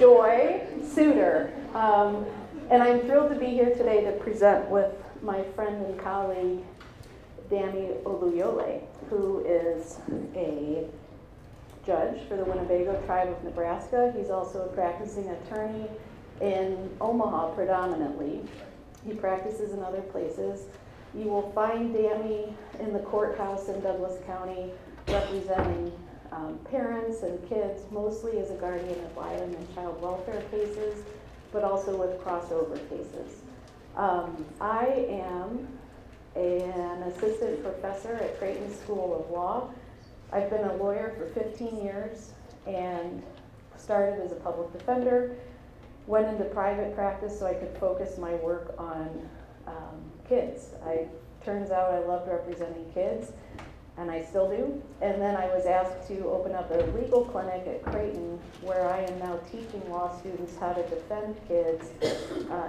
Joy Suder. And I'm thrilled to be here today to present with my friend and colleague, Danny Oluyole, who is a judge for the Winnebago Tribe of Nebraska. He's also a practicing attorney in Omaha predominantly. He practices in other places. You will find Danny in the courthouse in Douglas County representing parents and kids, mostly as a guardian ad litem and child welfare cases, but also with crossover cases. I am an assistant professor at Creighton School of Law. I've been a lawyer for 15 years and started as a public defender, went into private practice so I could focus my work on kids. Turns out I loved representing kids, and I still do. And then I was asked to open up a legal clinic at Creighton where I am now teaching law students how to defend kids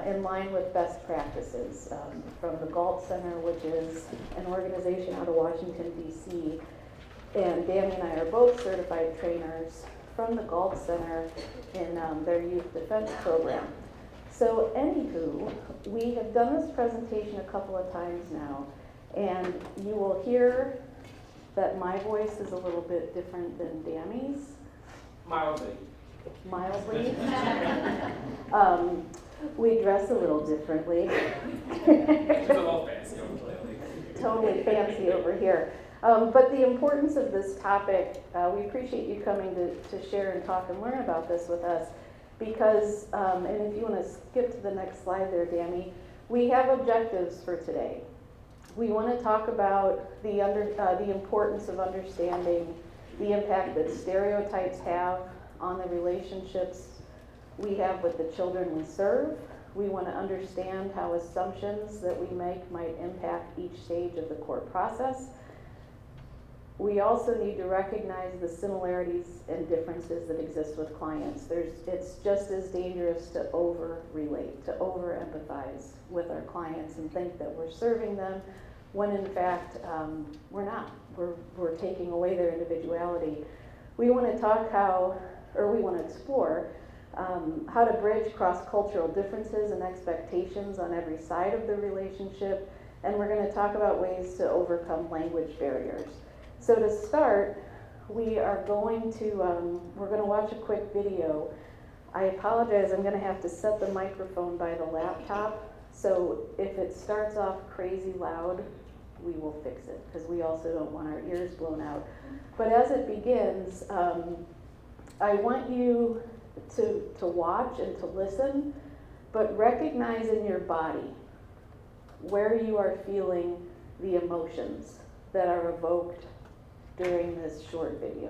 in line with best practices from the Galt Center, which is an organization out of Washington, D.C. And Danny and I are both certified trainers from the Galt Center in their youth defense program. So anywho, we have done this presentation a couple of times now, and you will hear that my voice is a little bit different than Danny's. Mildly. Mildly. We dress a little differently. It's a little fancy over lately. Totally fancy over here. But the importance of this topic, we appreciate you coming to share and talk and learn about this with us because, and if you want to skip to the next slide there, Danny, we have objectives for today. We want to talk about the importance of understanding the impact that stereotypes have on the relationships we have with the children we serve. We want to understand how assumptions that we make might impact each stage of the court process. We also need to recognize the similarities and differences that exist with clients. It's just as dangerous to over-relate, to over-empathize with our clients and think that we're serving them when in fact we're not. We're taking away their individuality. We want to explore how to bridge cross-cultural differences and expectations on every side of the relationship, and we're going to talk about ways to overcome language barriers. So to start, we're going to watch a quick video. I apologize, I'm going to have to set the microphone by the laptop, so if it starts off crazy loud, we will fix it, because we also don't want our ears blown out. But as it begins, I want you to watch and to listen, but recognize in your body where you are feeling the emotions that are evoked during this short video.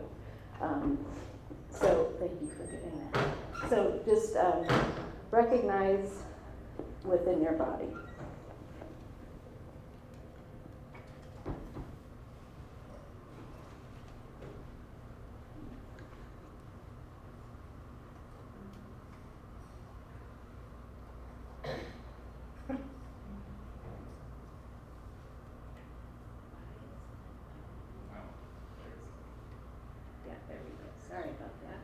So thank you for doing that. So just recognize within your body. Sorry about that.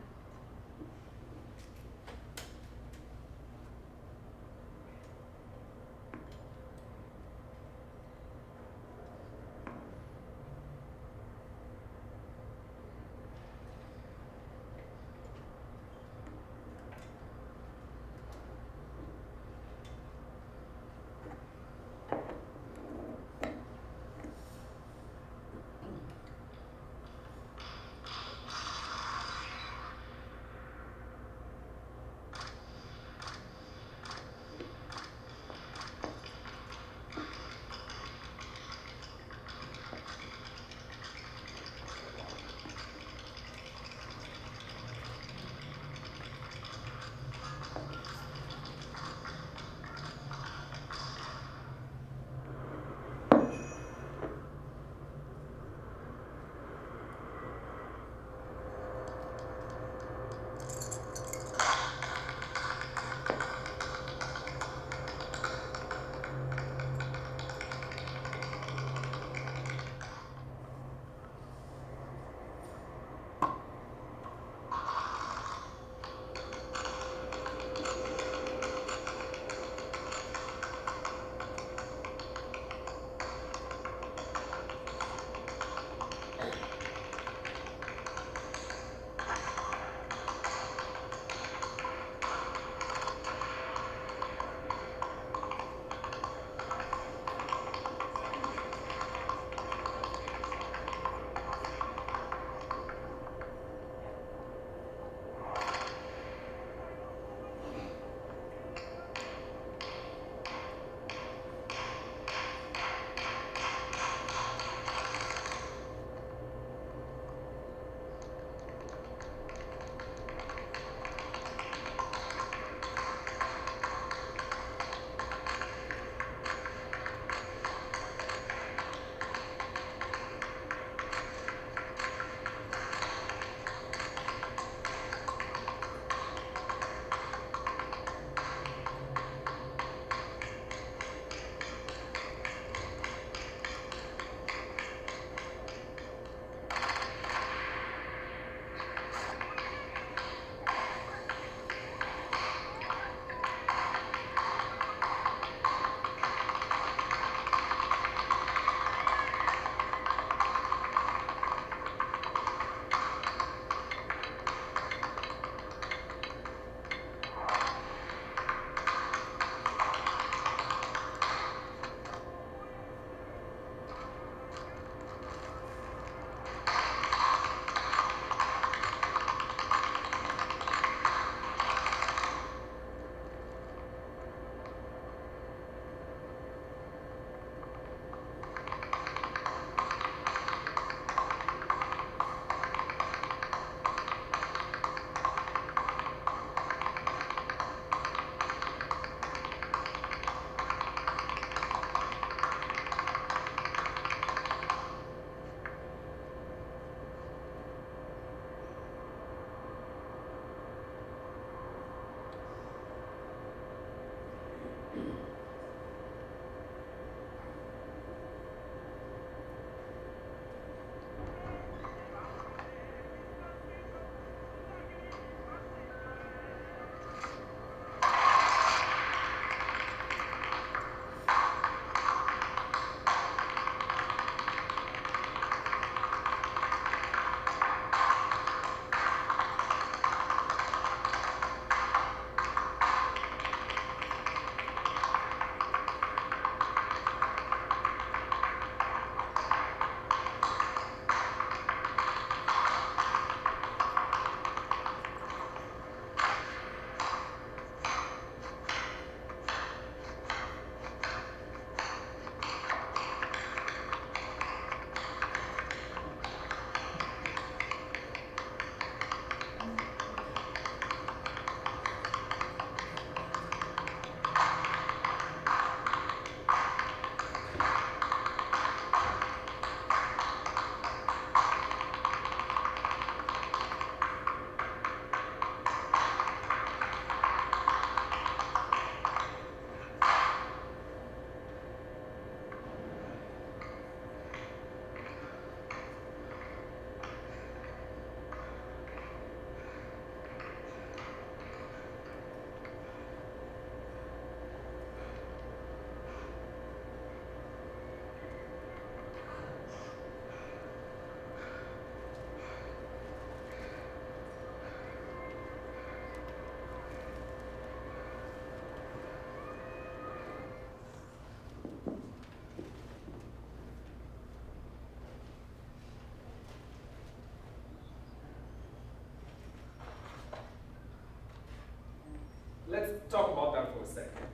let's talk about that for a second.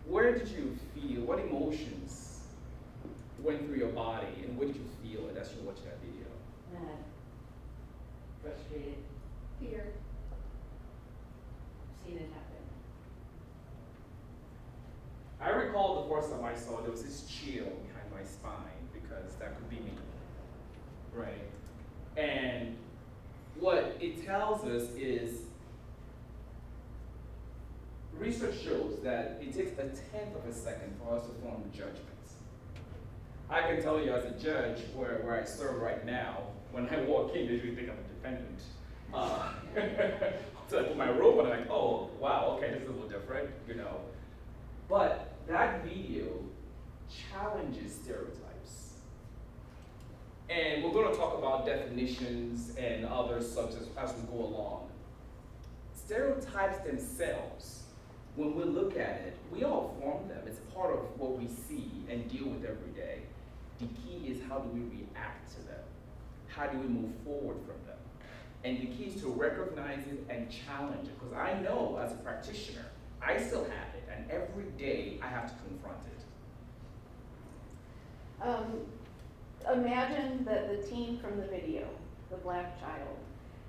Where did you feel, what emotions went through your body, and what did you feel as you watched that video? Frustrated, Fear. seeing it happen. I recall the first time I saw it, there was this chill behind my spine, because that could be me, right? And what it tells us is, research shows that it takes 1/10 of a second for us to form judgments. I can tell you as a judge where I serve right now, when I walk in, they usually think I'm a defendant. So I put my robe on, I'm like, oh, wow, okay, this is a little different, you know. But that video challenges stereotypes. And we're going to talk about definitions and other subjects as we go along. Stereotypes themselves, when we look at it, we all form them. It's part of what we see and deal with every day. The key is, how do we react to them? How do we move forward from them? And the key is to recognize it and challenge it. Because I know as a practitioner, I still have it, and every day I have to confront it. Imagine that the teen from the video, the black child,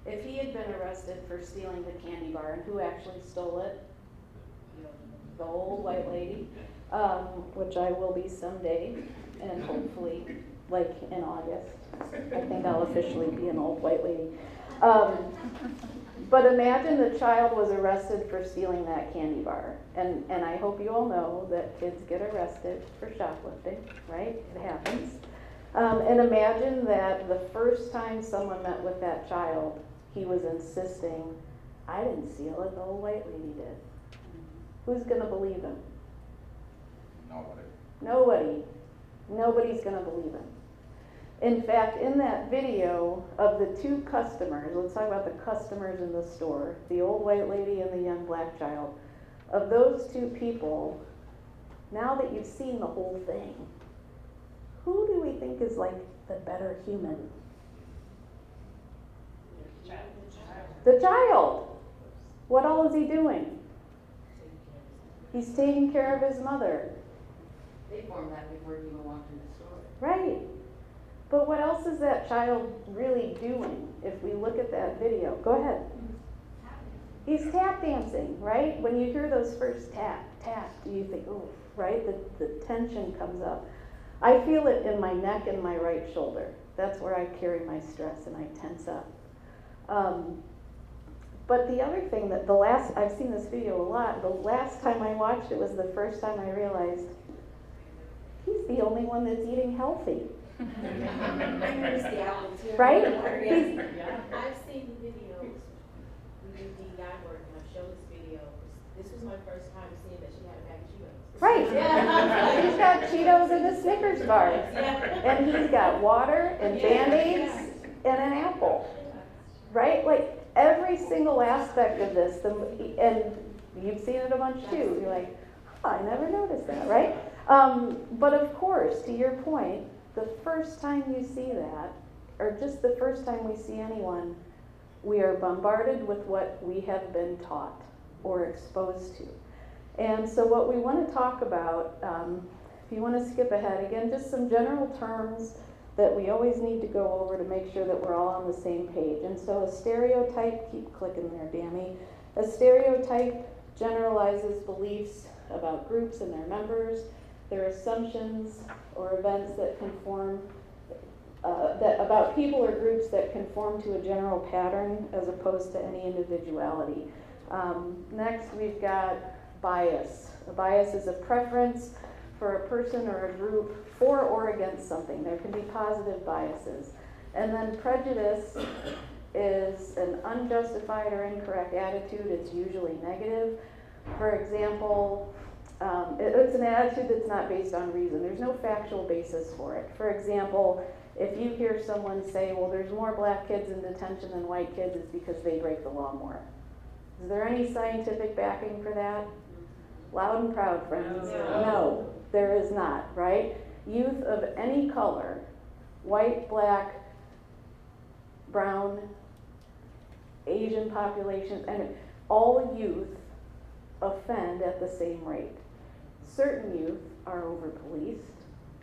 if he had been arrested for stealing the candy bar, and who actually stole it? The old white lady, which I will be someday, and hopefully, like in August, I think I'll officially be an old white lady. But imagine the child was arrested for stealing that candy bar. And I hope you all know that kids get arrested for shoplifting, right? It happens. And imagine that the first time someone met with that child, he was insisting, I didn't steal it, the old white lady did. Who's gonna believe him? Nobody. Nobody. Nobody's gonna believe him. In fact, in that video of the two customers, let's talk about the customers in the store, the old white lady and the young black child. Of those two people, now that you've seen the whole thing, who do we think is like the better human? The child. What all is he doing? He's taking care of his mother. They formed that before you even walked in the store. Right. But what else is that child really doing if we look at that video? Go ahead. He's tap dancing, right? When you hear those first tap, tap, you think, oh, right? The tension comes up. I feel it in my neck and my right shoulder. That's where I carry my stress and I tense up. But the other thing that I've seen this video a lot, the last time I watched it was the first time I realized he's the only one that's eating healthy. I noticed the apple too. Right? I've seen videos. We do DEI work, and I've shown this video. This was my first time seeing that she had a bag of Cheetos. Right. Yeah. He's got Cheetos and a Snickers bar. Yeah. And he's got water and Band-Aids and an apple. Right? Like every single aspect of this, and you've seen it a bunch too. You're like, oh, I never noticed that, right? But of course, to your point, the first time you see that, or just the first time we see anyone, we are bombarded with what we have been taught or exposed to. And so what we want to talk about, if you want to skip ahead, again, just some general terms that we always need to go over to make sure that we're all on the same page. And so a stereotype, keep clicking there, Dammy. A stereotype generalizes beliefs about groups and their members, their assumptions or events that conform, about people or groups that conform to a general pattern as opposed to any individuality. Next, we've got bias. A bias is a preference for a person or a group for or against something. There can be positive biases. And then prejudice is an unjustified or incorrect attitude. It's usually negative. For example, it's an attitude that's not based on reason. There's no factual basis for it. For example, if you hear someone say, well, there's more black kids in detention than white kids, it's because they break the law more. Is there any scientific backing for that? Loud and proud, friends. No, there is not, right? Youth of any color, white, black, brown, Asian populations, and all youth offend at the same rate. Certain youth are over-policed,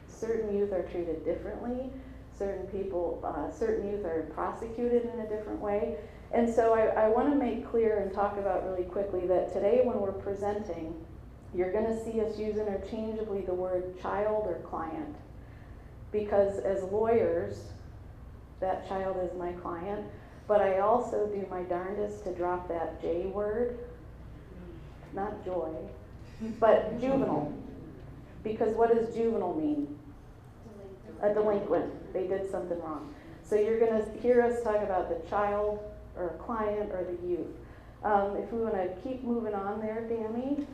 certain youth are treated differently, certain youth are prosecuted in a different way. And so I want to make clear and talk about really quickly that today when we're presenting, you're going to see us use interchangeably the word child or client. Because as lawyers, that child is my client, but I also do my darndest to drop that J word, not joy, but juvenile. Because what does juvenile mean? A delinquent. They did something wrong. So you're going to hear us talk about the child or a client or the youth. If we want to keep moving on there, Dammy.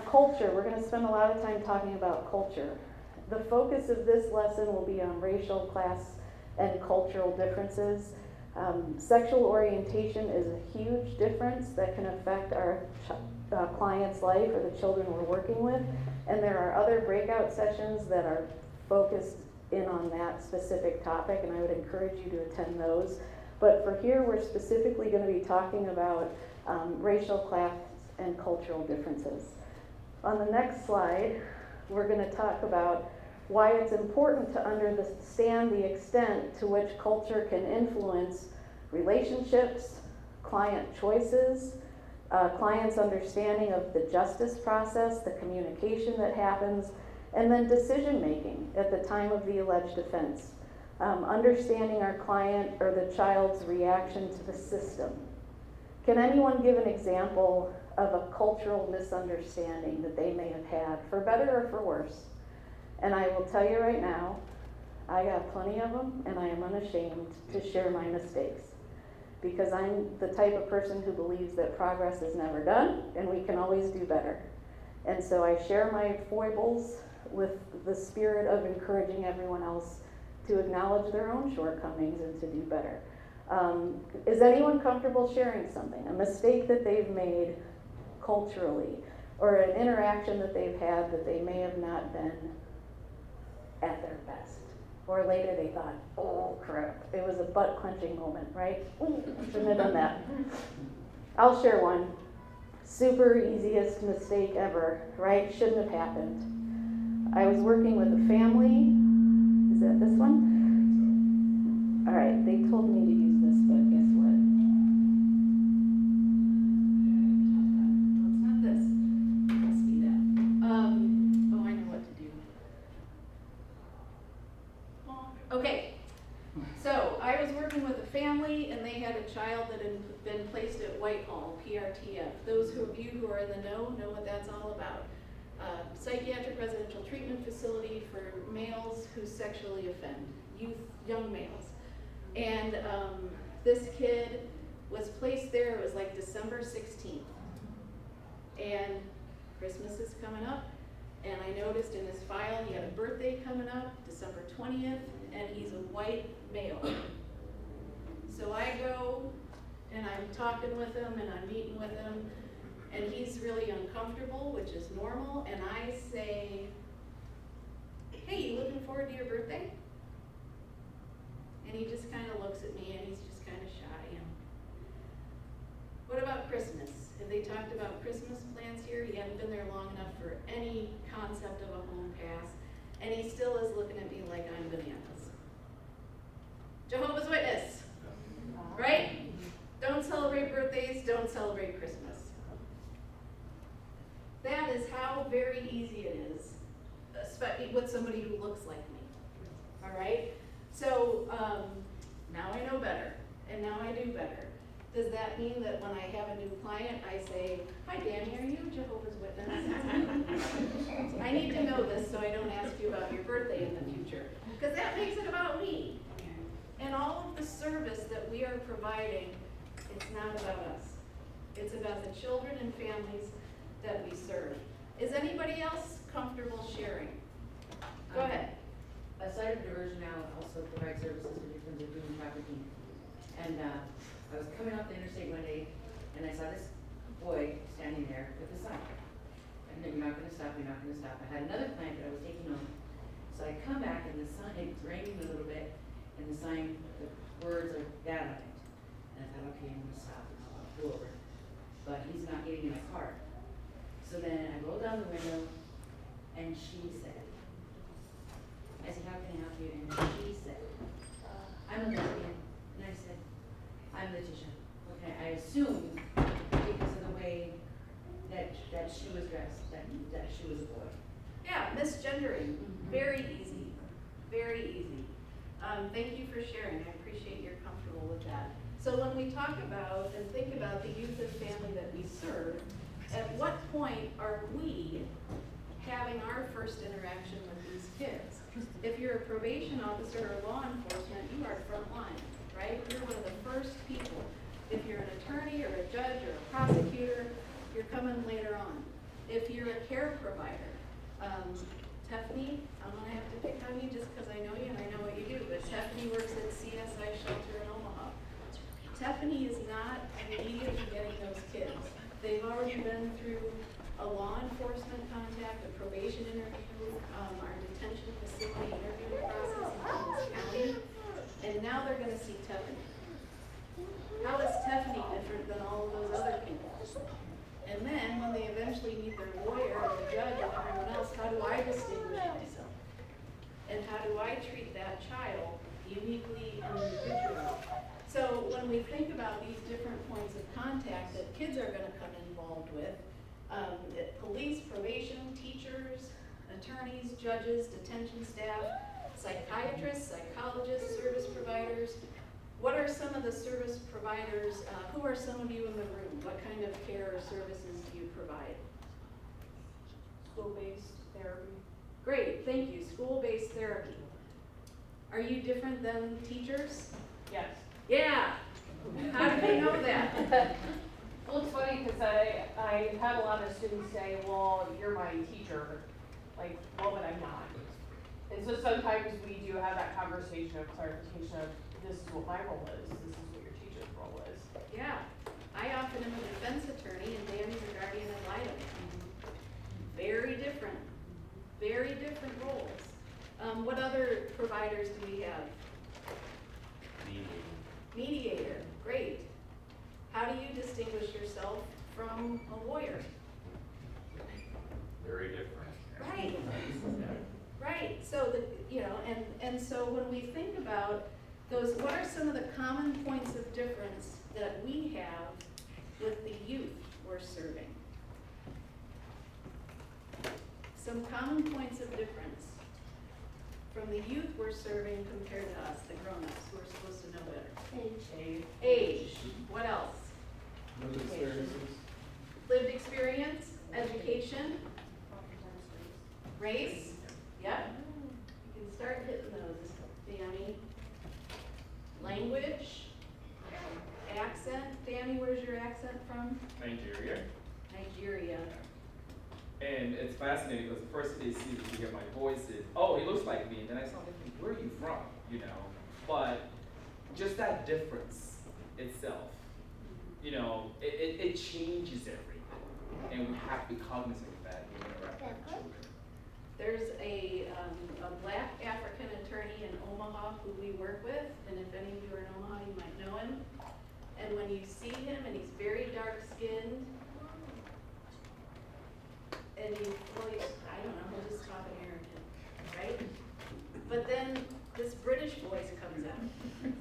Culture. We're going to spend a lot of time talking about culture. The focus of this lesson will be on racial, class, and cultural differences. Sexual orientation is a huge difference that can affect our client's life or the children we're working with. And there are other breakout sessions that are focused in on that specific topic, and I would encourage you to attend those. But for here, we're specifically going to be talking about racial, class, and cultural differences. On the next slide, we're going to talk about why it's important to understand the extent to which culture can influence relationships, client choices, clients' understanding of the justice process, the communication that happens, and then decision-making at the time of the alleged offense. Understanding our client or the child's reaction to the system. Can anyone give an example of a cultural misunderstanding that they may have had, for better or for worse? And I will tell you right now, I got plenty of them, and I am unashamed to share my mistakes. Because I'm the type of person who believes that progress is never done, and we can always do better. And so I share my foibles with the spirit of encouraging everyone else to acknowledge their own shortcomings and to do better. Is anyone comfortable sharing something? A mistake that they've made culturally, or an interaction that they've had that they may have not been at their best. Or later they thought, oh crap, it was a butt-clenching moment, right? Shouldn't have done that. I'll share one. Super easiest mistake ever, right? Shouldn't have happened. I was working with a family. Is that this one? All right, they told me to use this, but guess what? Well, it's not this. It must be that. Oh, I know what to do. Okay, so I was working with a family, and they had a child that had been placed at Whitehall, PRTF. Those of you who are in the know what that's all about. Psychiatric residential treatment facility for males who sexually offend, young males. And this kid was placed there, it was like December 16th. And Christmas is coming up, and I noticed in his file he had a birthday coming up, December 20th, and he's a white male. So I go, and I'm talking with him, and I'm meeting with him, and he's really uncomfortable, which is normal, and I say, hey, you looking forward to your birthday? And he just kind of looks at me, and he's just kind of shy. What about Christmas? Have they talked about Christmas plans here? He hadn't been there long enough for any concept of a home pass, and he still is looking at me like I'm bananas. Jehovah's Witness, right? Don't celebrate birthdays, don't celebrate Christmas. That is how very easy it is, especially with somebody who looks like me, all right? So now I know better, and now I do better. Does that mean that when I have a new client, I say, hi Danny, are you Jehovah's Witness? I need to know this so I don't ask you about your birthday in the future, because that makes it about me. And all of the service that we are providing, it's not about us. It's about the children and families that we serve. Is anybody else comfortable sharing? Go ahead. Aside of diversion now, also provide services for victims of human trafficking. And I was coming off the interstate one day, and I saw this boy standing there with a sign. And then, you're not gonna stop, you're not gonna stop. I had another client that I was taking on. So I come back, and the sign, it's raining a little bit, and the sign, the words are bad on it. And I thought, okay, I'm gonna stop, and I'll pull over. But he's not getting in my car. So then I rolled down the window, and she said, I said, how can I help you? And she said, I'm a lesbian. And I said, I'm Letitia. Okay, I assumed because of the way that she was dressed, that she was a boy. Yeah, misgendering, very easy, very easy. Thank you for sharing, I appreciate you're comfortable with that. So when we talk about and think about the youth and family that we serve, at what point are we having our first interaction with these kids? If you're a probation officer or law enforcement, you are frontline, right? You're one of the first people. If you're an attorney or a judge or a prosecutor, you're coming later on. If you're a care provider, Tiffany, I'm gonna have to pick on you just because I know you and I know what you do, but Tiffany works at CSI Shelter in Omaha. Tiffany is not immediately getting those kids. They've already been through a law enforcement contact, a probation interview, our detention facility interviewing process in Holmes County, and now they're gonna see Tiffany. How is Tiffany different than all of those other people? And then when they eventually meet their lawyer or the judge and everyone else, how do I distinguish myself? And how do I treat that child uniquely and individually? So when we think about these different points of contact that kids are gonna come involved with, police, probation, teachers, attorneys, judges, detention staff, psychiatrists, psychologists, service providers. What are some of the service providers, who are some of you in the room? What kind of care or services do you provide? School-based therapy. Great, thank you, school-based therapy. Are you different than teachers? Yes. Yeah, how do they know that? Well, it's funny because I have a lot of students say, well, you're my teacher, like, well, but I'm not. And so sometimes we do have that conversation of clarification of, this is what my role is, this is what your teacher's role is. Yeah, I often am a defense attorney and Danny's a guardian ad litem. Very different roles. What other providers do we have? Mediator, great. How do you distinguish yourself from a lawyer? Very different. Right. Right, so and so when we think about those, what are some of the common points of difference that we have with the youth we're serving? Some common points of difference from the youth we're serving compared to us, the grown-ups, who are supposed to know better. Age. What else? Lived experiences. Lived experience, education, race. Yep. You can start hitting those, Danny. Language, accent. Danny, where's your accent from? Nigeria. Nigeria. And it's fascinating because the first thing they see is you hear my voice is, oh, he looks like me. And then I start thinking, where are you from? You know, but just that difference itself, you know, it changes everything. And we have to be cognizant of that when we interact with children. There's a black African attorney in Omaha who we work with, and if any of you are in Omaha, you might know him. And when you see him, and he's very dark skinned, and he's, I don't know, he'll just talk American, right? But then this British voice comes out.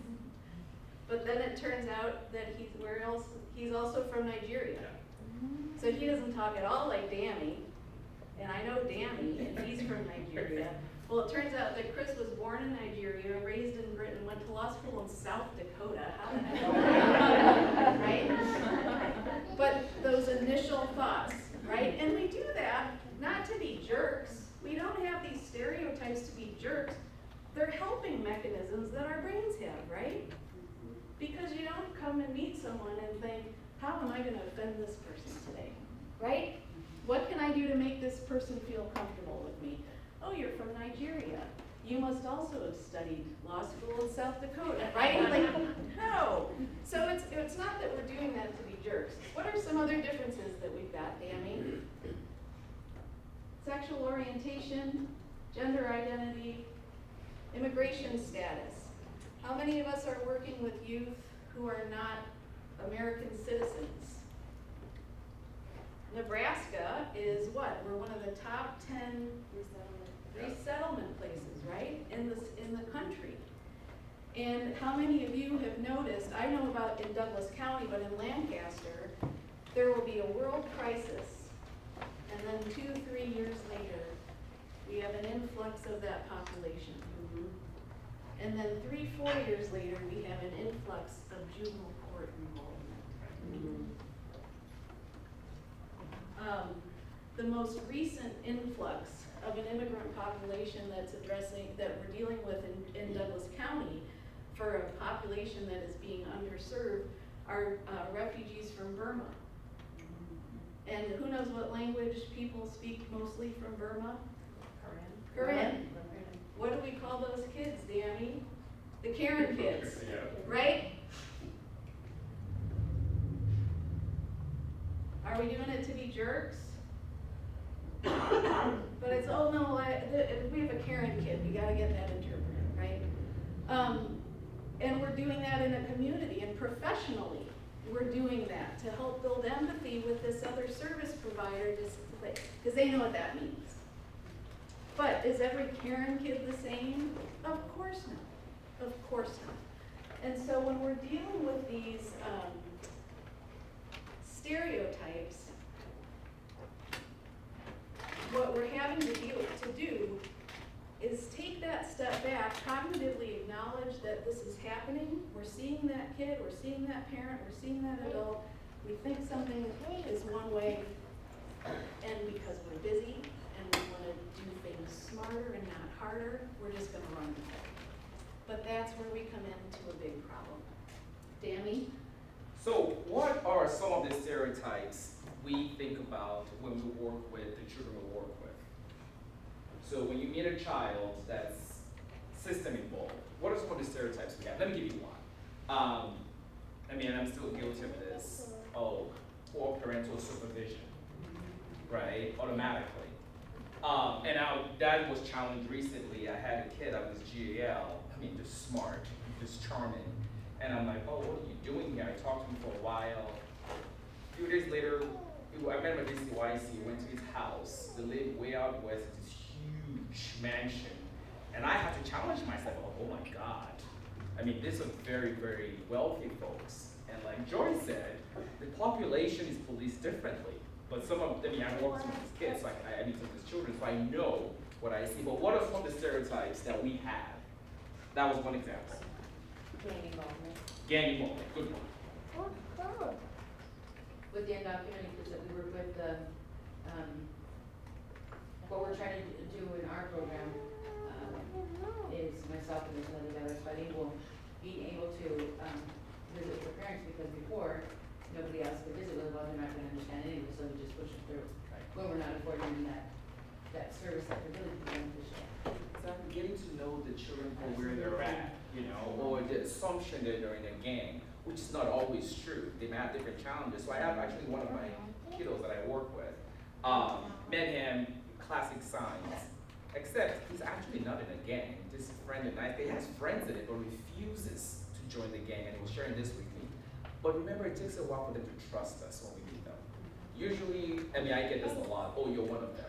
But then it turns out that he's also from Nigeria. So he doesn't talk at all like Danny, and I know Danny, and he's from Nigeria. Well, it turns out that Chris was born in Nigeria, raised in Britain, went to law school in South Dakota. How the heck? Right? But those initial thoughts, right? And we do that not to be jerks. We don't have these stereotypes to be jerks. They're helping mechanisms that our brains have, right? Because you don't come and meet someone and think, how am I going to offend this person today, right? What can I do to make this person feel comfortable with me? Oh, you're from Nigeria. You must also have studied law school in South Dakota, right? Like, no. So it's not that we're doing that to be jerks. What are some other differences that we've got, Tammy? Sexual orientation, gender identity, immigration status. How many of us are working with youth who are not American citizens? Nebraska is we're one of the top 10 resettlement places, right, in the country. And how many of you have noticed, I know about in Douglas County, but in Lancaster, there will be a world crisis, and then 2-3 years later, we have an influx of that population. And then 3-4 years later, we have an influx of juvenile court involvement. The most recent influx of an immigrant population that we're dealing with in Douglas County for a population that is being underserved are refugees from Burma. And who knows what language people speak mostly from Burma? Korean. What do we call those kids, Danny? The Karen kids, Yeah. right? Are we doing it to be jerks? But it's, oh no, we have a Karen kid, we gotta get that interpreted, right? And we're doing that in a community and professionally. We're doing that to help build empathy with this other service provider, because they know what that means. But is every Karen kid the same? Of course not. Of course not. And so when we're dealing with these stereotypes, what we're having to do is take that step back, cognitively acknowledge that this is happening. We're seeing that kid, we're seeing that parent, we're seeing that adult. We think something is one way, and because we're busy and we want to do things smarter and not harder, we're just going to run with it. But that's where we come into a big problem. Danny? So what are some of the stereotypes we think about when we work with the children we work with? So when you meet a child that's system involved, what are some of the stereotypes we have? Let me give you one. I mean, I'm still guilty of this. Oh, poor parental supervision, right? Automatically. And our dad was challenged recently. I had a kid that was GAL. I mean, just smart, just charming. And I'm like, oh, what are you doing here? I talked to him for a while. A few days later, I met him at DCYC, went to his house. They lived way out west, this huge mansion. And I had to challenge myself, oh my God. I mean, these are very, very wealthy folks. And like Joy said, the population is policed differently. But I work with some of these kids, so I meet some of these children, so I know what I see. But what are some of the stereotypes that we have? That was one example. Gang involvement. Gang involvement, good one. With the undocumented kids that we work with, what we're trying to do in our program is myself and this another guy that's bilingual, being able to visit with the parents, because before, nobody else could visit with them, well, they're not gonna understand anyway, so we just push them through. When we're not affording them that service that we're really beneficial. Exactly, getting to know the children for where they're at, you know, or the assumption that they're in a gang, which is not always true. They may have different challenges. So I have actually one of my kiddos that I work with, met him, classic signs, except he's actually not in a gang. This friend and I, he has friends in it, but refuses to join the gang, and he was sharing this with me. But remember, it takes a while for them to trust us when we meet them. Usually, I mean, I get this a lot, oh, you're one of them.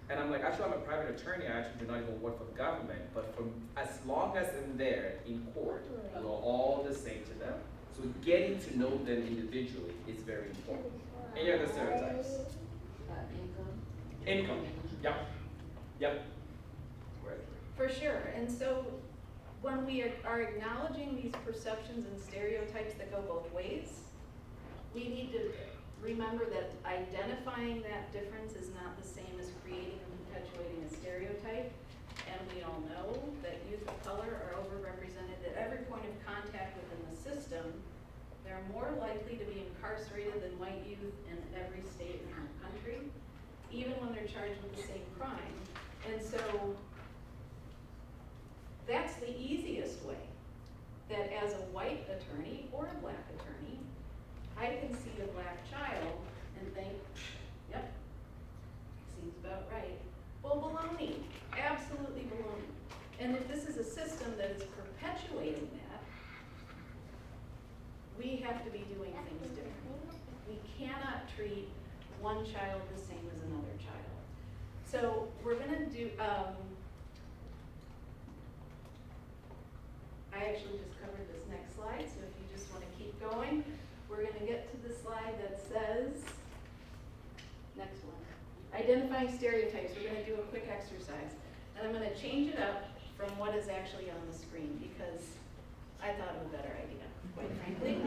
And I'm like, actually, I'm a private attorney. I actually do not even work for the government. But as long as I'm there in court, we're all the same to them. So getting to know them individually is very important. Any other stereotypes? Income. Yep. Right. For sure. And so when we are acknowledging these perceptions and stereotypes that go both ways, we need to remember that identifying that difference is not the same as creating and perpetuating a stereotype. And we all know that youth of color are overrepresented at every point of contact within the system. They're more likely to be incarcerated than white youth in every state in our country, even when they're charged with the same crime. And so that's the easiest way, that as a white attorney or a black attorney, I can see a black child and think, yep, seems about right. Well, baloney, absolutely baloney. And if this is a system that is perpetuating that, we have to be doing things differently. We cannot treat one child the same as another child. So we're gonna do, I actually just covered this next slide, so if you just wanna keep going, we're gonna get to the slide that says, next one, identifying stereotypes. We're gonna do a quick exercise. And I'm gonna change it up from what is actually on the screen because I thought of a better idea, quite frankly.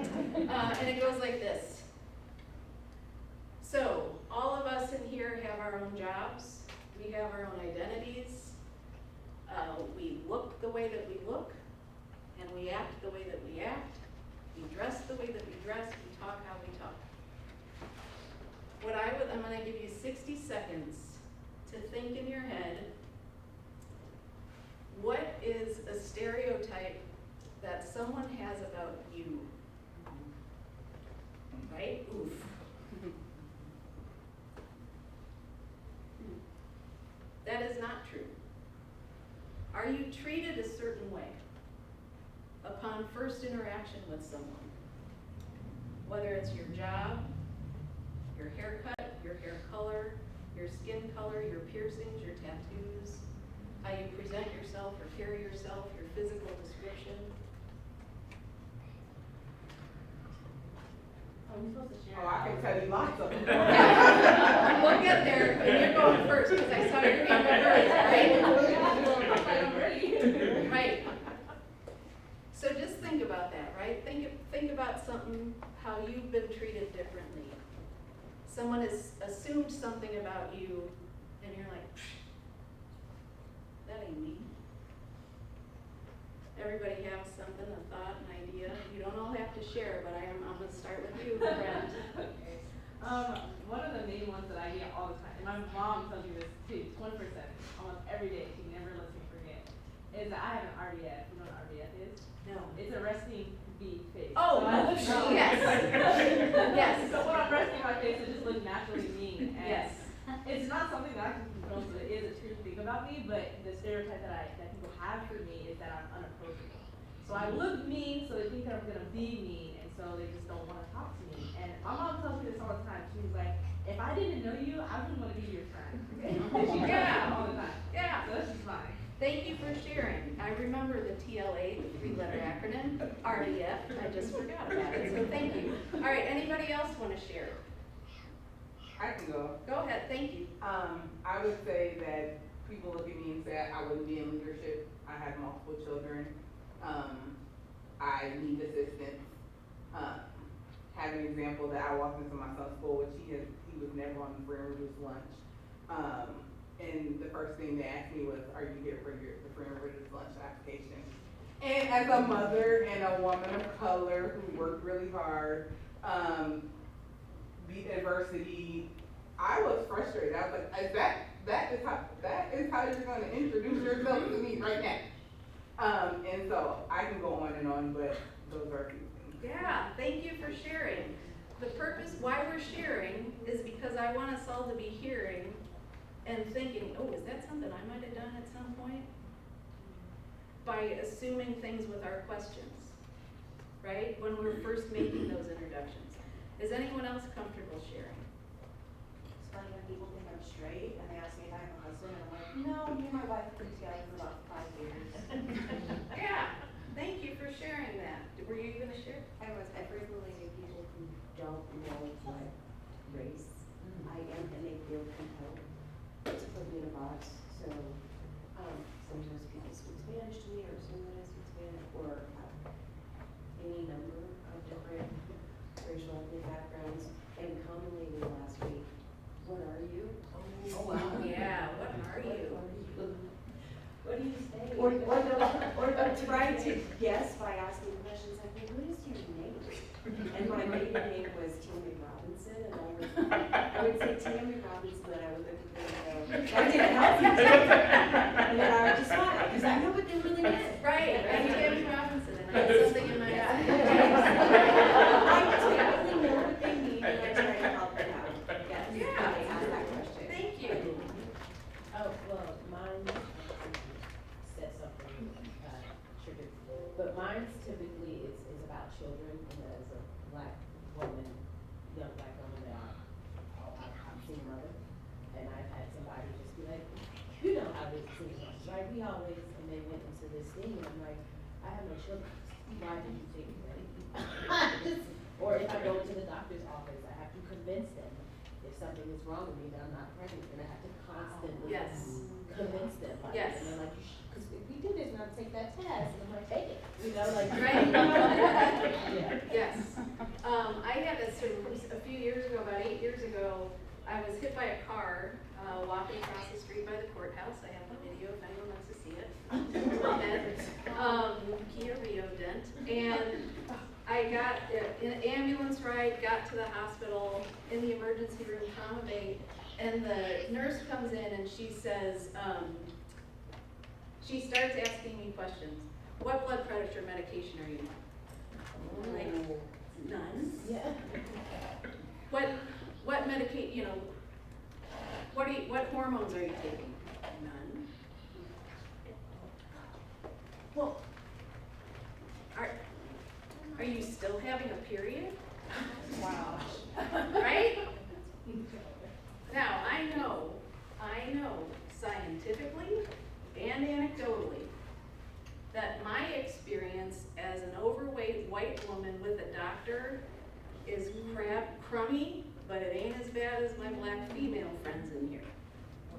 And it goes like this. So, all of us in here have our own jobs. We have our own identities. We look the way that we look, and we act the way that we act. We dress the way that we dress. We talk how we talk. I'm gonna give you 60 seconds to think in your head, what is a stereotype that someone has about you? Right? Oof. That is not true. Are you treated a certain way upon first interaction with someone? Whether it's your job, your haircut, your hair color, your skin color, your piercings, your tattoos, how you present yourself or carry yourself, your physical description. Are we supposed to share? Oh, I can tell you lots of them. We'll get there, and you're going first, because I saw your hand go first, right? Right. So just think about that, right? Think about something, how you've been treated differently. Someone has assumed something about you, and you're like, that ain't me. Everybody have something, a thought, an idea. You don't all have to share, but I'm gonna start with you, Brent. One of the main ones that I get all the time, and my mom tells me this too, 24/7, almost every day, she never lets me forget, is that I have an RDF. You know what an RDF is? No. It's a resting bee face. Oh, So I look yes. Yes. So when I'm resting my face, it just looks naturally mean. And Yes. it's not something that I can control, so it is a true thing about me, but the stereotype that people have for me is that I'm unapproachable. So I look mean, so they think that I'm gonna be mean, and so they just don't wanna talk to me. And my mom tells me this all the time. She's like, if I didn't know you, I wouldn't wanna be your friend. And she tells me that all the time. Yeah. So that's just fine. Thank you for sharing. I remember the TLA, the three-letter acronym, RDF. I just forgot about it, so thank you. All right, anybody else want to share? I can go. Go ahead, thank you. I would say that people look at me and say I wouldn't be in leadership. I have multiple children. I need assistance. Have an example that I walked into my son's school, which he was never on the Friend Reduced lunch. And the first thing they asked me was, are you here for the Friend Reduced lunch application? And as a mother and a woman of color who worked really hard, beat adversity, I was frustrated. I was like, that is how you're gonna introduce yourself to me right now. And so I can go on, but those are a few things. Yeah, thank you for sharing. The purpose why we're sharing is because I want us all to be hearing and thinking, oh, is that something I might have done at some point? By assuming things with our questions, right? When we're first making those introductions. Is anyone else comfortable sharing? It's funny when people think I'm straight and they ask me if I have a husband and I'm like, no, me and my wife have been together for about 5 years. Yeah, thank you for sharing that. Were you gonna share? I frequently meet people who don't know my race. I am, and they feel compelled to put me in a box. So sometimes people speak Spanish to me or assume that I speak Spanish or any number of different racial ethnic backgrounds. And commonly in the last week, what are you? Oh, wow. Yeah, what are you? What do you say? Or try to guess by asking questions like, well, what is your name? And my maiden name was Tammy Robinson, and I would say Tammy Robinson, and I would look at them and go, that didn't help you. And then I would just smile, because I know what they really meant. Right, I'm Tammy Robinson, and I have something in my eye. I typically know what they mean, and I try to help them out. Yes, when Yeah. they ask that question. Thank you. Oh, well, mine said something, triggered, but mine's typically is about children, and as a black woman, young black woman that I'm a single mother, and I've had somebody just be like, like, we always, and they went into this thing, and I'm like, I have no children, why did you take me? Or if I go to the doctor's office, I have to convince them if something is wrong with me, that I'm not pregnant, and I have to constantly Yes. convince them. Like, Yes. And they're like, because if we do this, and I'll take that test, and I'm like, take it, you know, like. Right. Yeah. Yes. I had a few years ago, about 8 years ago, I was hit by a car, walking across the street by the courthouse. I have the video if anyone wants to see it. Kia Rio dent. And I got in an ambulance ride, got to the hospital, in the emergency room, trauma bay, and the nurse comes in and she says, she starts asking me questions. What blood pressure medication are you on? I'm like, none. Yeah. What medicate, you know, what hormones are you taking? None. Well, are you still having a period? Wow. Right? Now, I know scientifically and anecdotally that my experience as an overweight white woman with a doctor is crummy, but it ain't as bad as my black female friends in here.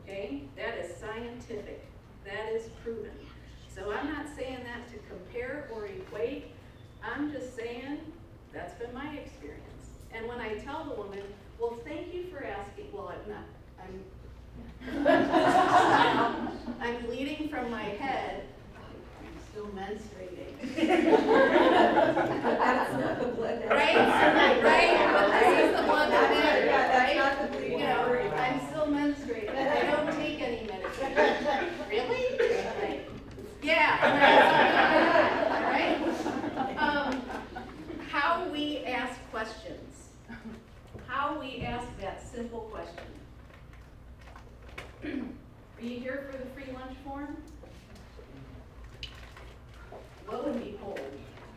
Okay? That is scientific. That is proven. So I'm not saying that to compare or equate. I'm just saying that's been my experience. And when I tell the woman, well, thank you for asking, well, I'm bleeding from my head. I'm still menstruating. That's not the blood. Right? Right? But this is the one that matters, Yeah, that's right? not the bleeding. You know, I'm still menstruating. I don't take any medication. Really? Like, yeah. Right? How we ask questions. How we ask that simple question. Are you here for the free lunch form? Lo and behold,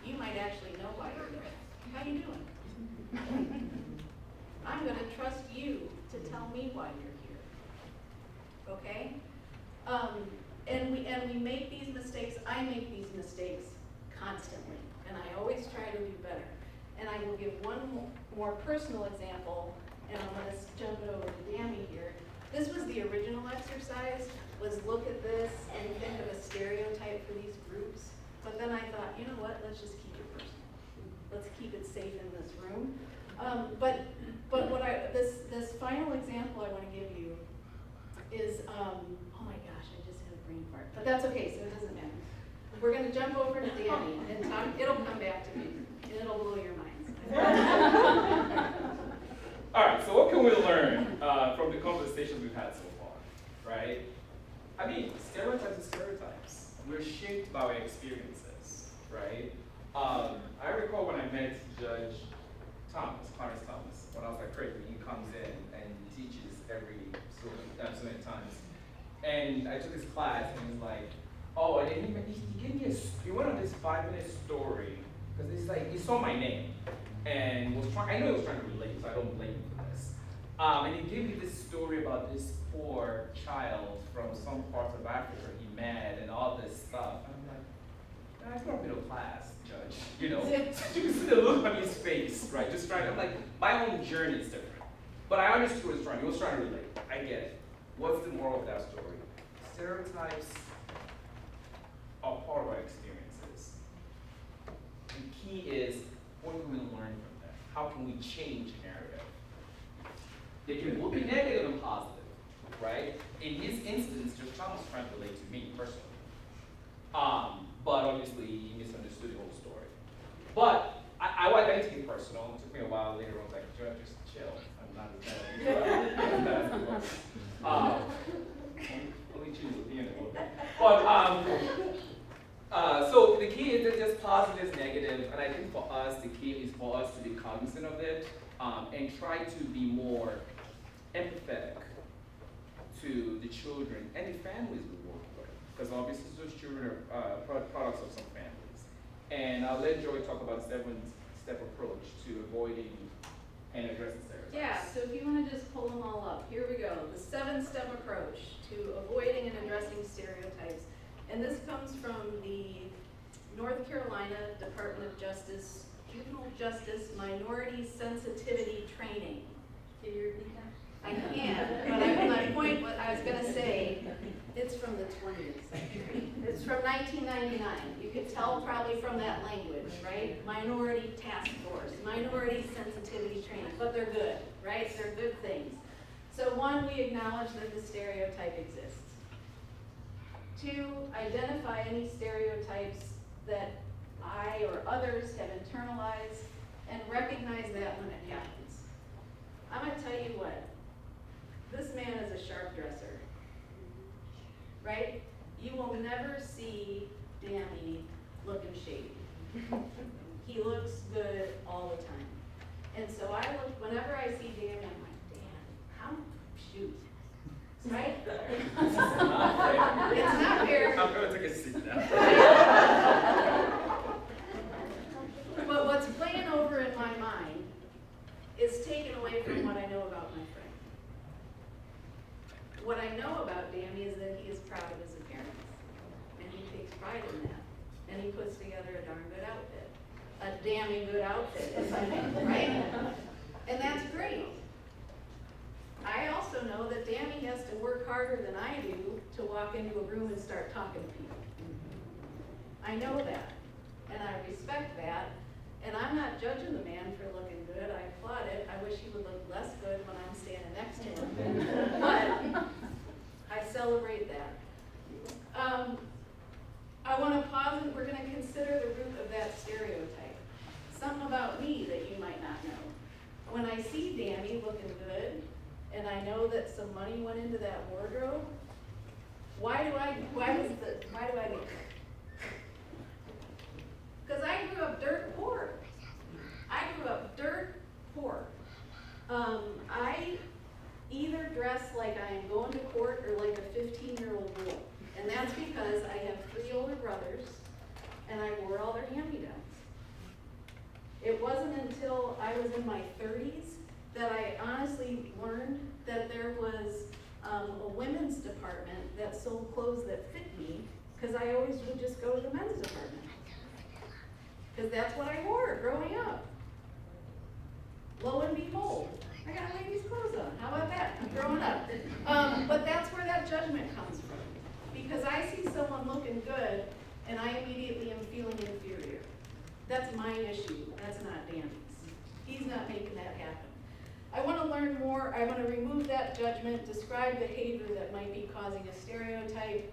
you might actually know why you're here. How you doing? I'm gonna trust you to tell me why you're here. Okay? And we make these mistakes. I make these mistakes constantly, and I always try to do better. And I will give one more personal example, and I'm gonna jump it over to Dammy here. This was the original exercise, was look at this and think of a stereotype for these groups. But then I thought, you know what, let's just keep it personal. Let's keep it safe in this room. But what this final example I wanna give you is, oh my gosh, I just had a brain fart. But that's okay, so it doesn't matter. We're gonna jump over to Danny and talk, it'll come back to me, and it'll blow your minds. All right, so what can we learn from the conversations we've had so far, right? I mean, stereotypes are stereotypes. We're shaped by our experiences, right? I recall when I met Judge Clarence Thomas, when I was at Creighton. He comes in and teaches every so many times. And I took his class and he was like, oh, and then he gave me he went on this 5-minute story, because it's like, he saw my name. And I know he was trying to relate, so I don't blame him for this. And he gave me this story about this poor child from some parts of Africa he met and all this stuff. And I'm like, it's not middle class, Judge. You know, you can see the look on his face, right? Just trying to, I'm like, my own journey is different. But I understood what he was trying to relate. I get it. What's the moral of that story? Stereotypes are part of our experiences. The key is, what can we learn from them? How can we change a narrative? They can both be negative and positive, right? In his instance, Judge Thomas was trying to relate to me personally. But obviously, he misunderstood the whole story. But I didn't take it personal. It took me a while later. I was like, Judge, just chill. I'm not as bad as you are. Only choose at the end of it. But, so the key is that there's positives, negatives, and I think for us, the key is for us to be cognizant of it and try to be more empathetic to the children and the families we work with, because obviously those children are products of some families. And I'll let Joy talk about the 7-step approach to avoiding and addressing stereotypes. Yeah, so if you want to just pull them all up, here we go. The 7-step approach to avoiding and addressing stereotypes. And this comes from the North Carolina Department of Justice, Juvenile Justice Minority Sensitivity Training. Can you repeat that? I can, but my point, what I was gonna say, it's from the 20th. It's from 1999. You could tell probably from that language, right? Minority Task Force, Minority Sensitivity Training, but they're good, right? They're good things. So one, we acknowledge that the stereotype exists. Two, identify any stereotypes that I or others have internalized and recognize that when it happens. I'm gonna tell you what, this man is a sharp dresser, right? You will never see Danny looking shady. He looks good all the time. And so I look, whenever I see Danny, I'm like, Dan, how, shoot, right? It's not fair. I'm gonna take a seat now. But what's playing over in my mind is taken away from what I know about my friend. What I know about Danny is that he is proud of his appearance, and he takes pride in that, and he puts together a darn good outfit. A damning good outfit, if I may, right? And that's great. I also know that Danny has to work harder than I do to walk into a room and start talking to people. I know that, and I respect that, and I'm not judging the man for looking good. I applaud it. I wish he would look less good when I'm standing next to him, but I celebrate that. I want to pause and we're going to consider the root of that stereotype. Something about me that you might not know. When I see Danny looking good, and I know that some money went into that wardrobe, why do I get that? Because I grew up dirt poor. I grew up dirt poor. I either dress like I am going to court or like a 15-year-old girl. And that's because I have 3 older brothers and I wore all their hand-me-downs. It wasn't until I was in my 30s that I honestly learned that there was a women's department that sold clothes that fit me, because I always would just go to the men's department. Because that's what I wore growing up. Lo and behold, I got ladies' clothes on. How about that? I'm growing up. But that's where that judgment comes from. Because I see someone looking good, and I immediately am feeling inferior. That's my issue. That's not Danny's. He's not making that happen. I want to learn more. I want to remove that judgment, describe behavior that might be causing a stereotype,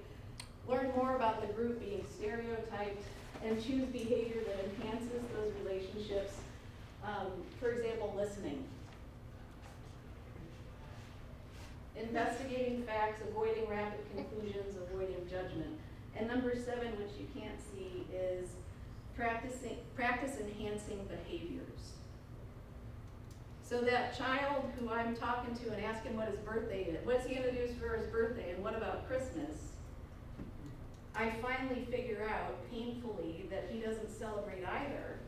learn more about the group being stereotyped, and choose behavior that enhances those relationships. For example, listening. Investigating facts, avoiding rapid conclusions, avoiding judgment. And number 7, which you can't see, is practice enhancing behaviors. So that child who I'm talking to and asking what his birthday is, what's he gonna do for his birthday, and what about Christmas? I finally figure out painfully that he doesn't celebrate either.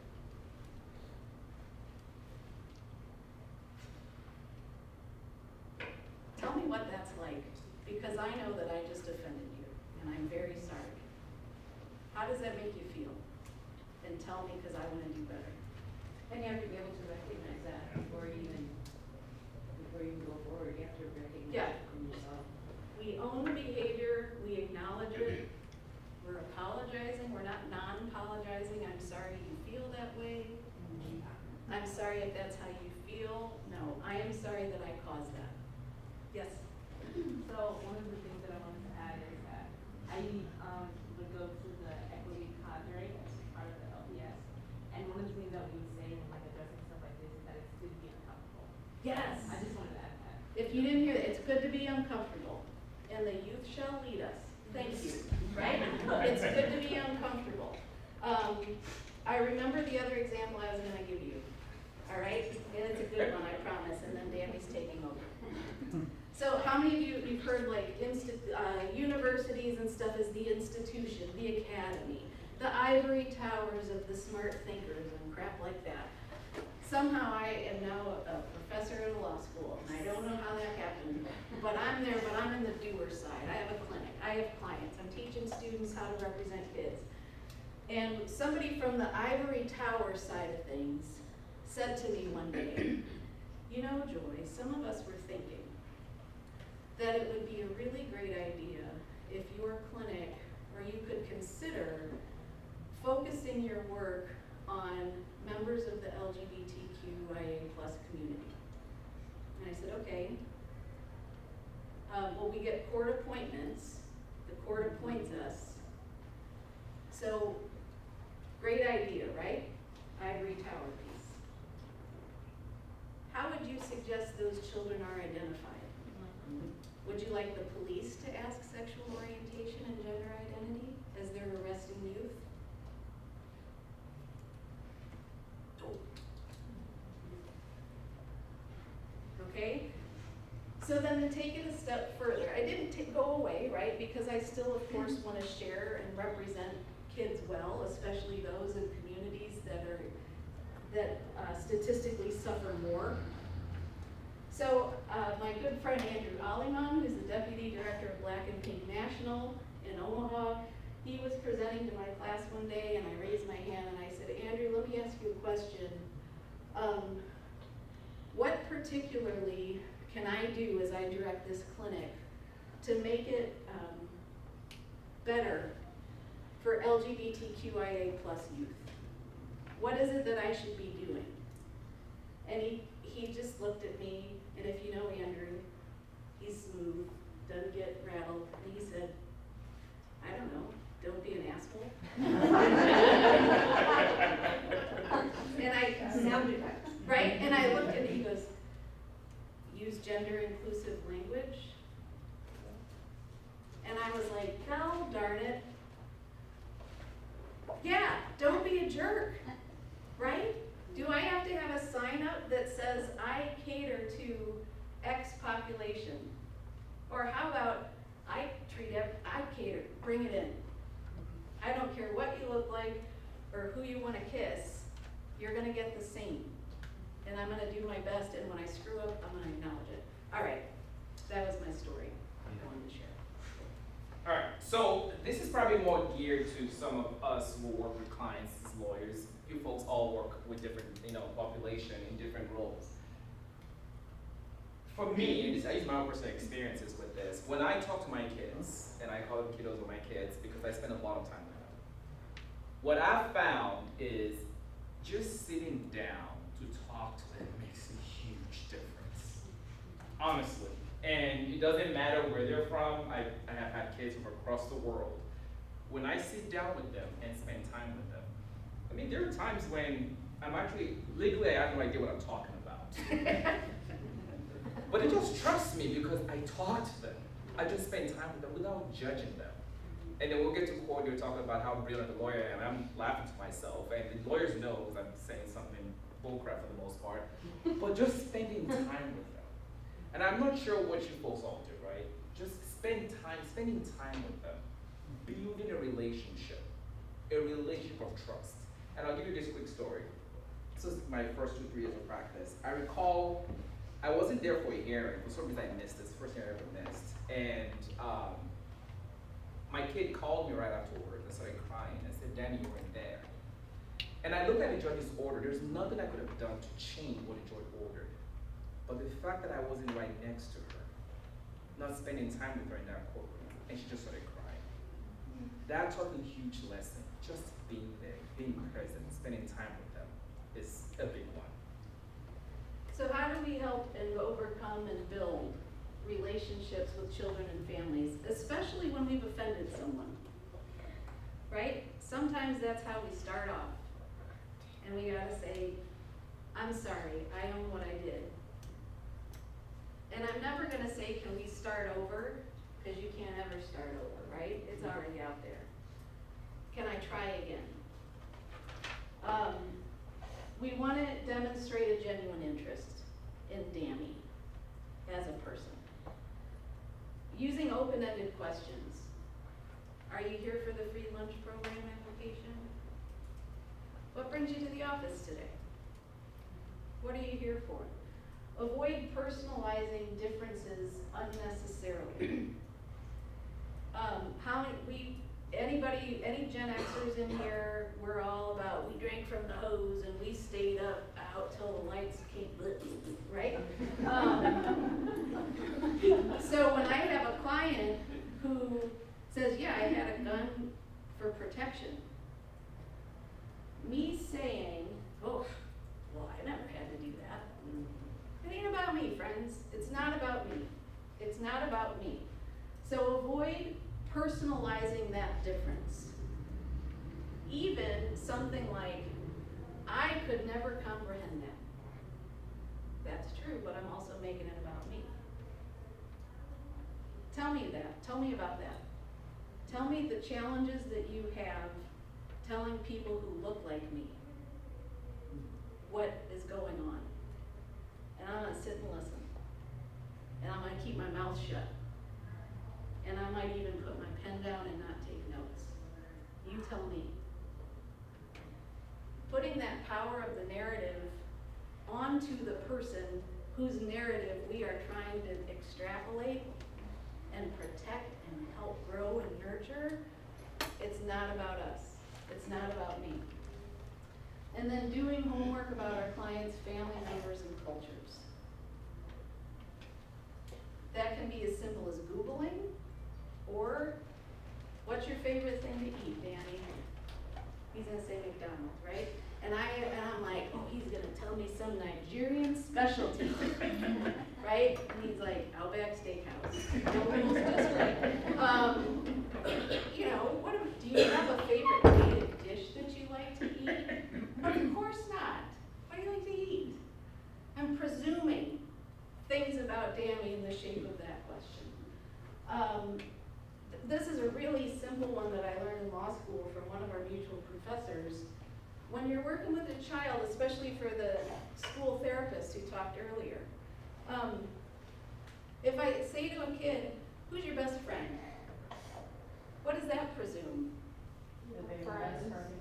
Tell me what that's like, because I know that I just offended you, and I'm very sorry. How does that make you feel? And tell me, because I want to do better. And you have to be able to recognize that before you go forward. You have to recognize Yeah. it in yourself. We own the behavior, we acknowledge it, we're apologizing, we're not non-apologizing. I'm sorry you feel that way. I'm sorry if that's how you feel. No, I am sorry that I caused that. Yes? So one of the things that I wanted to add is that I would go to the equity cadre as part of the LPS, and one of the things that we would say when like addressing stuff like this is that it's good to be uncomfortable. Yes. I just wanted to add that. If you didn't hear that, it's good to be uncomfortable, and the youth shall lead us. Thank you, right? It's good to be uncomfortable. I remember the other example I was gonna give you, all right? And it's a good one, I promise, and then Danny's taking over. So how many of you've heard like universities and stuff as the institution, the academy, the ivory towers of the smart thinkers and crap like that? Somehow I am now a professor in a law school, and I don't know how that happened, but I'm there, but I'm in the doer side. I have a clinic. I I have clients, I'm teaching students how to represent kids. And somebody from the ivory tower side of things said to me one day, you know, Joy, some of us were thinking that it would be a really great idea if your clinic, or you could consider focusing your work on members of the LGBTQIA+ community. And I said, okay. Well, we get court appointments. The court appoints us. So, great idea, right? Ivory tower piece. How would you suggest those children are identified? Would you like the police to ask sexual orientation and gender identity as they're arresting youth? Okay? So then to take it a step further, I didn't go away, right? Because I still, of course, want to share and represent kids well, especially those in communities that statistically suffer more. So my good friend Andrew Aliman, who's the Deputy Director of Black and Pink National in Omaha, he was presenting to my class one day, and I raised my hand and I said, Andrew, let me ask you a question. What particularly can I do as I direct this clinic to make it better for LGBTQIA+ youth? What is it that I should be doing? And he just looked at me, and if you know Andrew, he's smooth, doesn't get rattled, and he said, I don't know, don't be an asshole. And I sounded right, and I looked and he goes, use gender inclusive language. And I was like, no, darn it. Yeah, don't be a jerk, right? Do I have to have a sign up that says I cater to X population? Or how about I cater, bring it in. I don't care what you look like or who you want to kiss, you're gonna get the same. And I'm gonna do my best, and when I screw up, I'm gonna acknowledge it. All right, that was my story I wanted to share. All right, so this is probably more geared to some of us who work with clients as lawyers. You folks all work with different, population in different roles. For me, and I use my own personal experiences with this, when I talk to my kids, and I call them kiddos with my kids because I spend a lot of time with them, what I've found is just sitting down to talk to them makes a huge difference, honestly. And it doesn't matter where they're from. I have had kids from across the world. When I sit down with them and spend time with them, I mean, there are times when I'm actually, legally I have no idea what I'm talking about. But they just trust me because I talk to them. I just spend time with them without judging them. And then we'll get to court, you're talking about how brilliant the lawyer I am, and I'm laughing to myself, and the lawyers know because I'm saying something bullcrap for the most part, but just spending time with them. And I'm not sure what you folks all do, right? Just spending time with them, building a relationship of trust. And I'll give you this quick story. This is my first 2-3 years of practice. I recall, I wasn't there for a hearing, for some reason I missed this, first hearing I ever missed. And my kid called me right afterwards and started crying. I said, Danny, you weren't there. And I looked at the judge's order. There's nothing I could have done to change what the judge ordered. But the fact that I wasn't right next to her, not spending time with her in that courtroom, and she just started crying. That taught me a huge lesson. Just being there, being present, spending time with them is a big one. So how do we help and overcome and build relationships with children and families, especially when we've offended someone? Right? Sometimes that's how we start off. And we gotta say, I'm sorry, I own what I did. And I'm never gonna say, can we start over? Because you can't ever start over, right? It's already out there. Can I try again? We wanna demonstrate a genuine interest in Danny as a person. Using open-ended questions. Are you here for the free lunch program application? What brings you to the office today? What are you here for? Avoid personalizing differences unnecessarily. any Gen Xers in here, we're all about, we drank from the hose and we stayed up out till the lights came, right? So when I have a client who says, yeah, I had a gun for protection, me saying, oh, well, I never had to do that. It ain't about me, friends. It's not about me. It's not about me. So avoid personalizing that difference. Even something like, I could never comprehend that. That's true, but I'm also making it about me. Tell me that. Tell me about that. Tell me the challenges that you have telling people who look like me what is going on. And I'm gonna sit and listen. And I'm gonna keep my mouth shut. And I might even put my pen down and not take notes. You tell me. Putting that power of the narrative onto the person whose narrative we are trying to extrapolate and protect and help grow and nurture, it's not about us. It's not about me. And then doing homework about our clients' family members and cultures. That can be as simple as Googling, or what's your favorite thing to eat, Danny? He's gonna say McDonald's, right? And I'm like, oh, he's gonna tell me some Nigerian specialty, right? And he's like, Outback Steakhouse. Nobody's just right. You know, do you have a favorite native dish that you like to eat? Of course not. What do you like to eat? I'm presuming things about Danny in the shape of that question. This is a really simple one that I learned in law school from one of our mutual professors. When you're working with a child, especially for the school therapist who talked earlier, if I say to a kid, who's your best friend? What does that presume?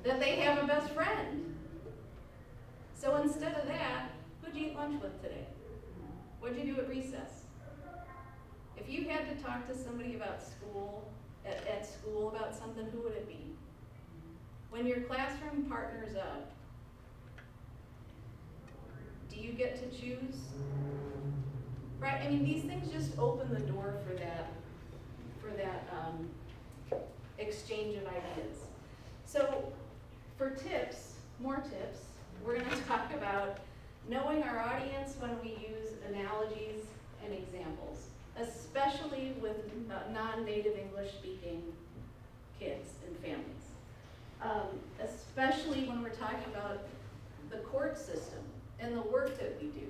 That they have a best friend. So instead of that, who'd you eat lunch with today? What'd you do at recess? If you had to talk to somebody about school, at school about something, who would it be? When your classroom partners up, do you get to choose? Right, I mean, these things just open the door for that exchange of ideas. So for tips, more tips, we're gonna talk about knowing our audience when we use analogies and examples, especially with non-native English speaking kids and families. Especially when we're talking about the court system and the work that we do.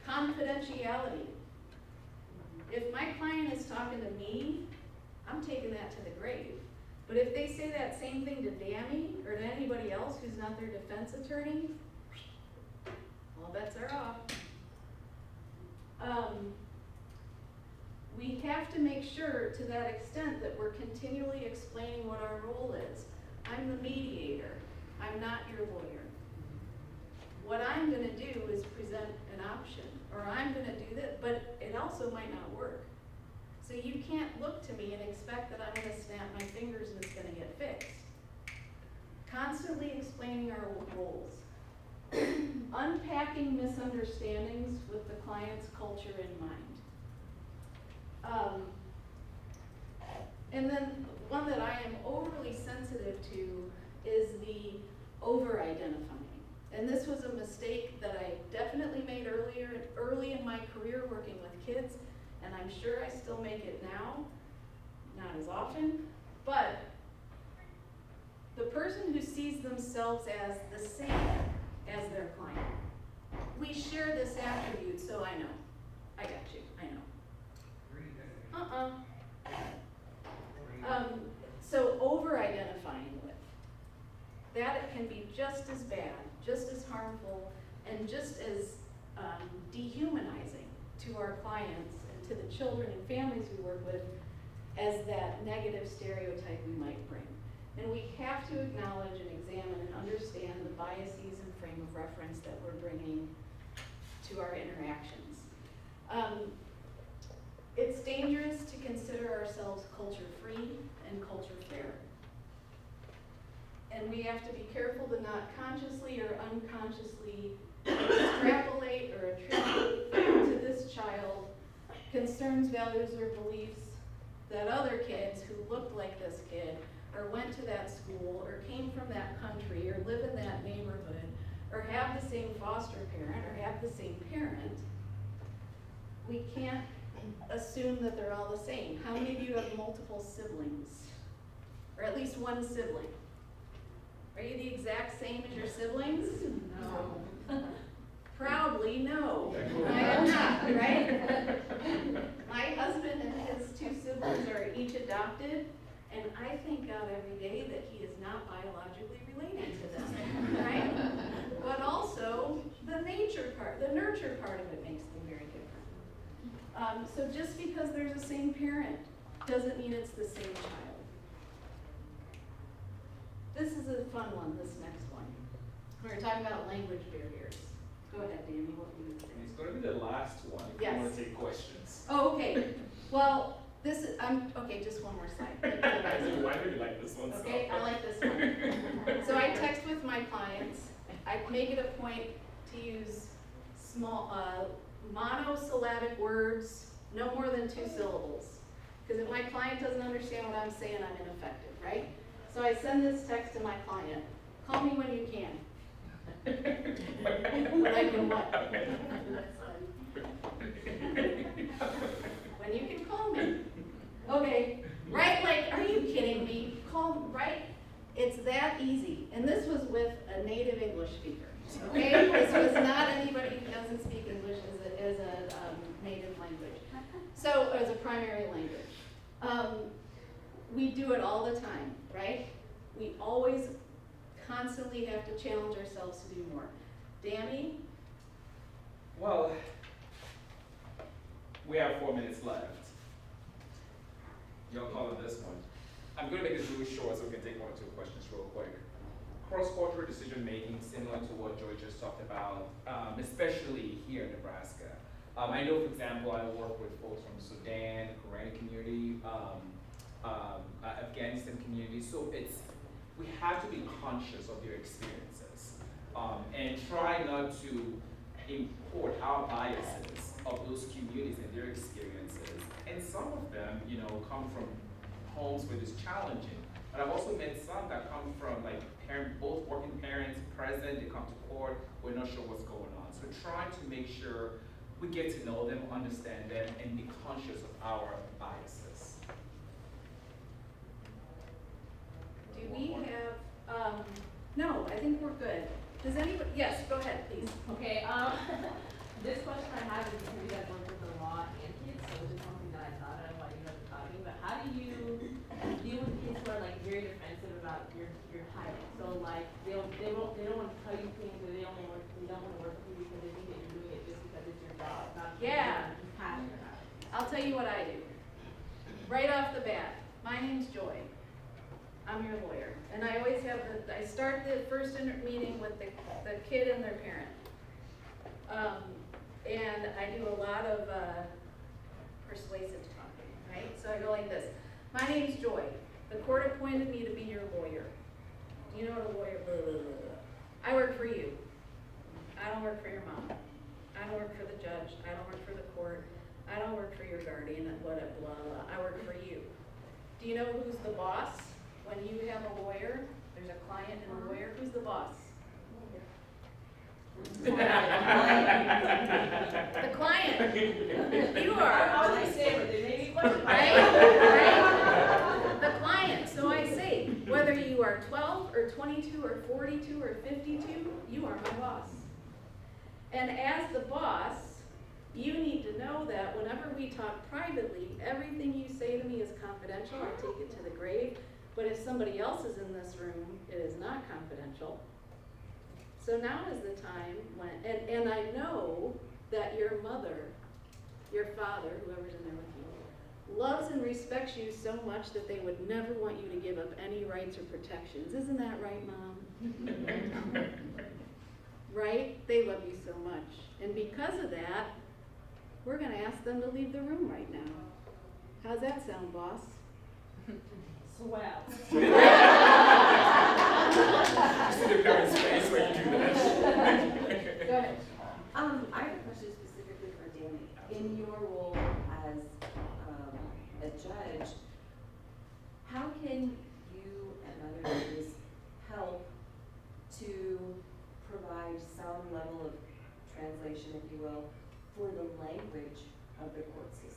Confidentiality. If my client is talking to me, I'm taking that to the grave. But if they say that same thing to Danny or to anybody else who's not their defense attorney, all bets are off. We have to make sure to that extent that we're continually explaining what our role is. I'm the mediator. I'm not your lawyer. What I'm gonna do is present an option, or I'm gonna do this, but it also might not work. So you can't look to me and expect that I'm gonna snap my fingers and it's gonna get fixed. Constantly explaining our roles. Unpacking misunderstandings with the client's culture in mind. And then one that I am overly sensitive to is the over-identifying. And this was a mistake that I definitely made early in my career working with kids, and I'm sure I still make it now, not as often, but the person who sees themselves as the same as their client. We share this attribute, so I know. I got you, I know. So over-identifying with. That it can be just as bad, just as harmful, and just as dehumanizing to our clients and to the children and families we work with as that negative stereotype we might bring. And we have to acknowledge and examine and understand the biases and frame of reference that we're bringing to our interactions. It's dangerous to consider ourselves culture free and culture fair. and we have to be careful to not consciously or unconsciously extrapolate or attribute to this child concerns, values, or beliefs that other kids who looked like this kid, or went to that school, or came from that country, or live in that neighborhood, or have the same foster parent, or have the same parent, we can't assume that they're all the same. How many of you have multiple siblings? Or at least one sibling? Are you the exact same as your siblings? No. Proudly no. I am not, right? My husband and his two siblings are each adopted, and I thank God every day that he is not biologically related to them, right? But also, the nurture part of it makes them very different. So just because there's the same parent doesn't mean it's the same child. This is a fun one, this next one. We're talking about language barriers. Go ahead, Danny, what were you saying? It's gonna be the last one if you Yes. wanna take questions. Oh, okay. Well, this is, okay, just one more slide. Why do you like this one so Okay, I like this one. So I text with my clients. I make it a point to use small, monosyllabic words, no more than 2 syllables. Because if my client doesn't understand what I'm saying, I'm ineffective, right? So I send this text to my client. Call me when you can. Like in what? When you can call me. Okay, right? Like, are you kidding me? Call, right? It's that easy. And this was with a native English speaker. Okay, this was not anybody who doesn't speak English as a native language. So, as a primary language. We do it all the time, right? We always constantly have to challenge ourselves to do more. Danny? Well, we have 4 minutes left. Y'all call it this one. I'm gonna make this really short so we can take 1 or 2 questions real quick. Cross-cultural decision making, similar to what Joy just talked about, especially here in Nebraska. I know, for example, I work with folks from Sudan, Korean community, Afghanistan community, so we have to be conscious of their experiences and try not to import our biases of those communities and their experiences. And some of them, come from homes where it's challenging. But I've also met some that come from both working parents present, they come to court, we're not sure what's going on. So trying to make sure we get to know them, understand them, and be conscious of our biases. Do we have, no, I think we're good. Does anybody, yes, go ahead, please. Okay, this question I have is because you guys work with the law and kids, so it's just something that I thought of while you guys were talking, but how do you deal with kids who are very defensive about your title? So they don't want to tell you things, or they don't want to work with you because they think that you're doing it just because it's your job, not because you're passionate about it. I'll tell you what I do. Right off the bat, my name's Joy. I'm your lawyer. And I always have I start the first meeting with the kid and their parent. And I do a lot of persuasive talking, right? So I go like this. My name's Joy. The court appointed me to be your lawyer. Do you know what a lawyer, blah, blah, blah, blah. I work for you. I don't work for your mom. I don't work for the judge. I don't work for the court. I don't work for your guardian, blah, blah, blah. I work for you. Do you know who's the boss? When you have a lawyer, there's a client and a lawyer, who's the boss? The client. You are. I was gonna say, but there may be questions. Right? The client. So I say, whether you are 12 or 22 or 42 or 52, you are my boss. And as the boss, you need to know that whenever we talk privately, everything you say to me is confidential. I take it to the grave. But if somebody else is in this room, it is not confidential. So now is the time when, and I know that your mother, your father, whoever's in there with you, loves and respects you so much that they would never want you to give up any rights or protections. Isn't that right, Mom? Right? They love you so much. And because of that, we're going to ask them to leave the room right now. How's that sound, boss? Swell. see the parents' face when you do that. Go ahead. I have a question specifically for Danny. In your role as a judge, how can you and other judges help to provide some level of translation, if you will, for the language of the court system?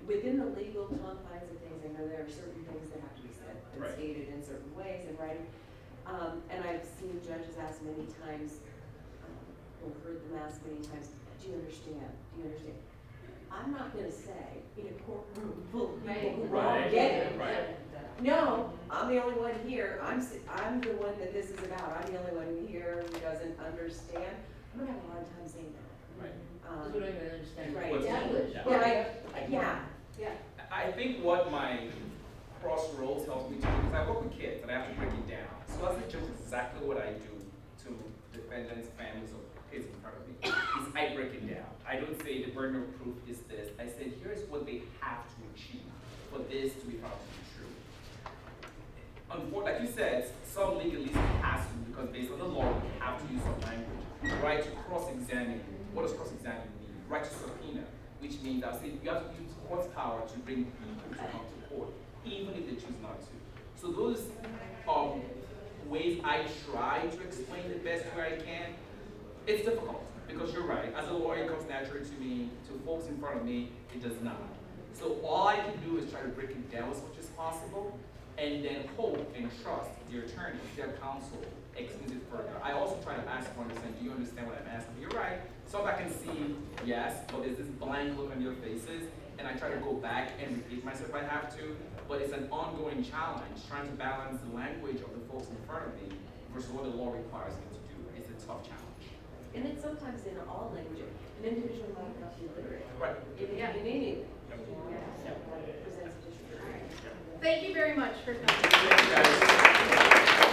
Within the legal confines of things, I know there are certain things that have to be said and Right. stated in certain ways in writing. And I've seen judges ask many times, or heard them ask many times, do you understand? Do you understand? I'm not gonna say in a courtroom full of people who all Right. get it. Right. No, I'm the only one here, I'm the one that this is about, I'm the only one here who doesn't understand. I'm gonna have a hard time saying that. Right. Because we don't even understand. Right. What's- English. Yeah. Yeah, I think what my cross roles helps me to do, because I work with kids and I have to break it down. So as a judge, exactly what I do to defendants, families, or kids in front of me is I break it down. I don't say the burden of proof is this. I say here's what they have to achieve for this to be found to be true. Unfortunately, like you said, some legalists has to, because based on the law, we have to use some language. Right to cross-examine. What does cross-examine mean? Right to subpoena, which means that you have to use court's power to bring people to come to court, even if they choose not to. So those ways I try to explain the best way I can. It's difficult because you're right. As a lawyer, it comes naturally to me. To folks in front of me, it does not. So all I can do is try to break it down as much as possible, and then hope and trust their attorney, their counsel, explains it further. I also try to ask for understand. Do you understand what I'm asking? You're right. Some I can see yes, but there's this blank look on your faces, and I try to go back and repeat myself if I have to. But it's an ongoing challenge trying to balance the language of the folks in front of me versus what the law requires me to do. It's a tough challenge. and it's sometimes in all languages, an individual might not be literate. Right. In anything. So that presents a district. Thank you very much for coming. Thank you, guys.